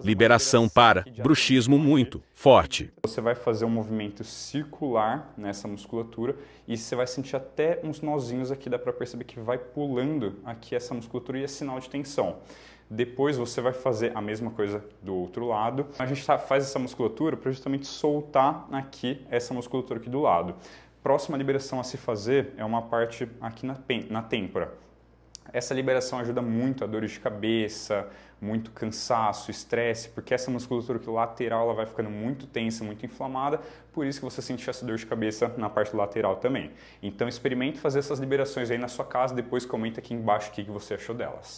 Liberação para bruxismo muito forte. Você vai fazer um movimento circular nessa musculatura e você vai sentir até uns nozinhos aqui, dá para perceber que vai pulando aqui essa musculatura e é sinal de tensão. Depois você vai fazer a mesma coisa do outro lado. A gente faz essa musculatura para justamente soltar aqui essa musculatura aqui do lado. Próxima liberação a se fazer é uma parte aqui na têmpora. Essa liberação ajuda muito a dores de cabeça, muito cansaço, estresse, porque essa musculatura aqui lateral ela vai ficando muito tensa, muito inflamada, por isso que você sente essa dor de cabeça na parte lateral também. Então experimente fazer essas liberações aí na sua casa, depois comenta aqui embaixo o que você achou delas.